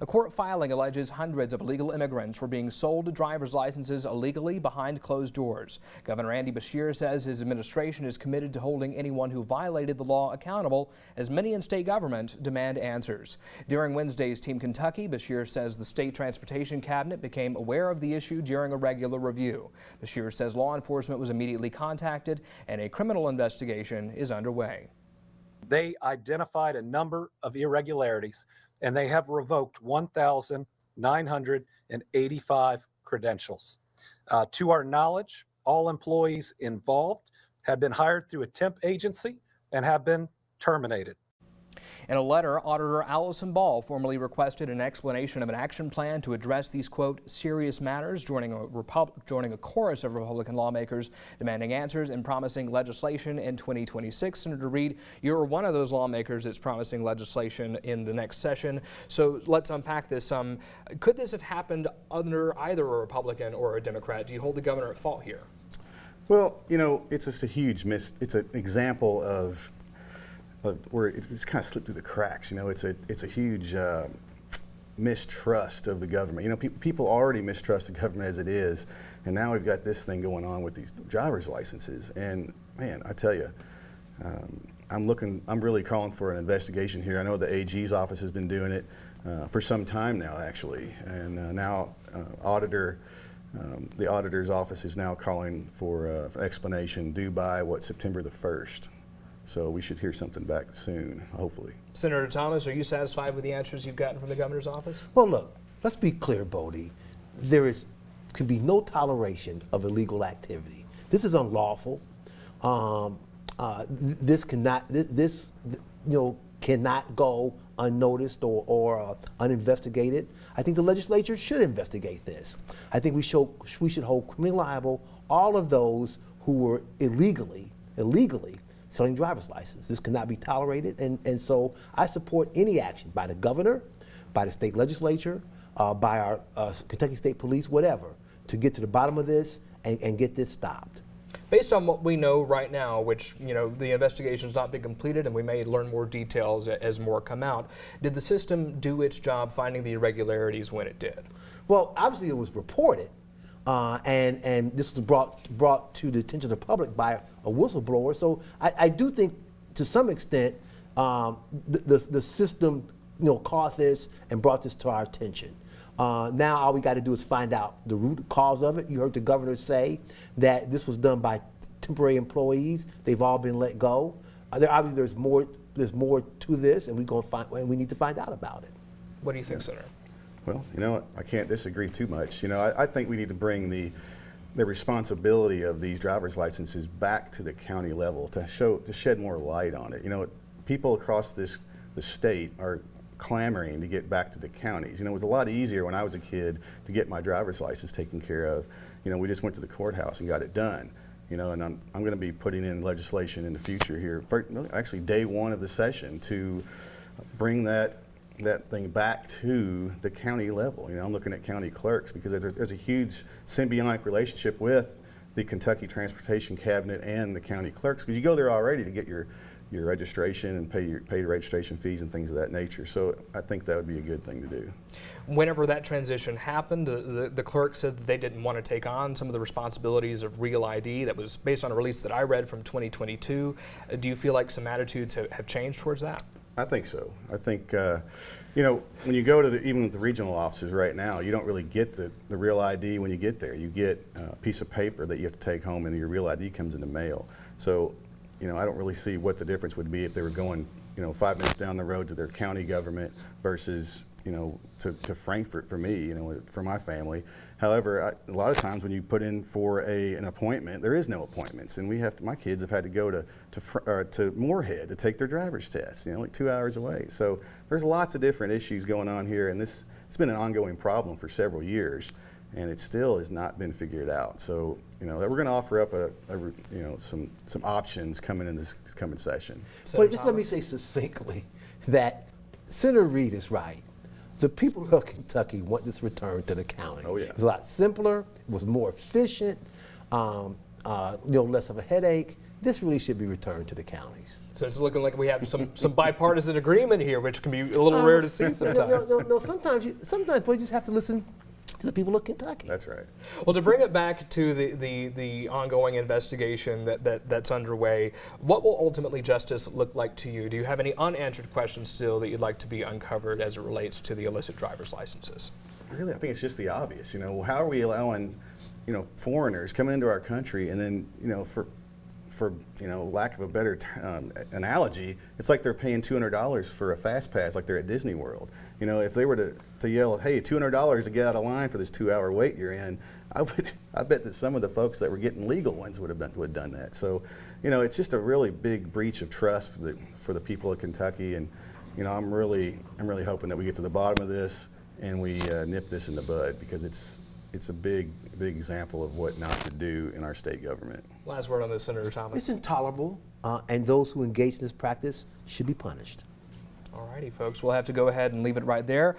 A court filing alleges hundreds of illegal immigrants were being sold driver's licenses illegally behind closed doors. Governor Andy Beshear says his administration is committed to holding anyone who violated the law accountable, as many in state government demand answers. During Wednesday's Team Kentucky, Beshear says the state transportation cabinet became aware of the issue during a regular review. Beshear says law enforcement was immediately contacted and a criminal investigation is underway. They identified a number of irregularities and they have revoked 1,985 credentials. To our knowledge, all employees involved have been hired through a temp agency and have been terminated. In a letter, Auditor Allison Ball formally requested an explanation of an action plan to address these, quote, serious matters, joining a chorus of Republican lawmakers demanding answers and promising legislation in 2026. Senator Reed, you're one of those lawmakers that's promising legislation in the next session. So let's unpack this. Could this have happened under either a Republican or a Democrat? Do you hold the governor at fault here? Well, you know, it's just a huge it's an example of where it's kind of slipped through the cracks. You know, it's a huge mistrust of the government. You know, people already mistrust the government as it is, and now we've got this thing going on with these driver's licenses. And man, I tell you, I'm really calling for an investigation here. I know the AG's office has been doing it for some time now, actually, and now the auditor's office is now calling for an explanation due by September the 1st. So we should hear something back soon, hopefully. Senator Thomas, are you satisfied with the answers you've gotten from the governor's office? Well, look, let's be clear, Bodie. Can be no toleration of illegal activity. This is unlawful. This cannot go unnoticed or uninvestigated. I think the legislature should investigate this. I think we should hold criminally liable all of those who were illegally selling driver's licenses. This cannot be tolerated, and so I support any action by the governor, by the state legislature, by our Kentucky State Police, whatever, to get to the bottom of this and get this stopped. Based on what we know right now, which, you know, the investigation's not been completed and we may learn more details as more come out, did the system do its job finding the irregularities when it did? Well, obviously it was reported. And this was brought to the attention of the public by a whistleblower. So I do think, to some extent, the system, caught this and brought this to our attention. Now all we got to do is find out the root cause of it. You heard the governor say that this was done by temporary employees. They've all been let go. Obviously, there's more to this, and we need to find out about it. What do you think, Senator? Well, you know what? I can't disagree too much. You know, I think we need to bring the responsibility of these driver's licenses back to the county level to shed more light on it. You know, people across the state are clamoring to get back to the counties. You know, it was a lot easier when I was a kid to get my driver's license taken care of. You know, we just went to the courthouse and got it done. You know, and I'm going to be putting in legislation in the future here, actually day one of the session, to bring that thing back to the county level. You know, I'm looking at county clerks because there's a huge symbiotic relationship with the Kentucky Transportation Cabinet and the county clerks, because you go there already to get your registration and pay your registration fees and things of that nature. So I think that would be a good thing to do. Whenever that transition happened, the clerk said that they didn't want to take on some of the responsibilities of Real ID. That was based on a release that I read from 2022. Do you feel like some attitudes have changed towards that? I think so. I think, you know, when you go to even with the regional offices right now, you don't really get the Real ID when you get there. You get a piece of paper that you have to take home, and your Real ID comes in the mail. So, you know, I don't really see what the difference would be if they were going, you know, 5 minutes down the road to their county government versus, you know, to Frankfort for me, you know, for my family. However, a lot of times when you put in for an appointment, there is no appointments, and my kids have had to go to Moorhead to take their driver's test, you know, like 2 hours away. So there's lots of different issues going on here, and it's been an ongoing problem for several years, and it still has not been figured out. So, you know, we're going to offer up some options coming in this coming session. But just let me say succinctly that Senator Reed is right. The people of Kentucky want this return to the county. Oh, yeah. It's a lot simpler. It was more efficient. Less of a headache. this really should be returned to the counties. So it's looking like we have some bipartisan agreement here, which can be a little rare to see sometimes. No. Sometimes we just have to listen to the people of Kentucky. That's right. Well, to bring it back to the ongoing investigation that's underway, what will ultimately justice look like to you? Do you have any unanswered questions still that you'd like to be uncovered as it relates to the illicit driver's licenses? Really, I think it's just the obvious. You know, how are we allowing, foreigners coming into our country, and then, for lack of a better analogy, it's like they're paying $200 for a fast pass, like they're at Disney World. If they were to yell, "Hey, $200 to get out of line for this 2-hour wait you're in," I bet that some of the folks that were getting legal ones would have done that. So, it's just a really big breach of trust for the people of Kentucky, and I'm really hoping that we get to the bottom of this and we nip this in the bud, because it's a big example of what not to do in our state government. Last word on this, Senator Thomas. It's intolerable, and those who engage in this practice should be punished. All righty, folks. We'll have to go ahead and leave it right there.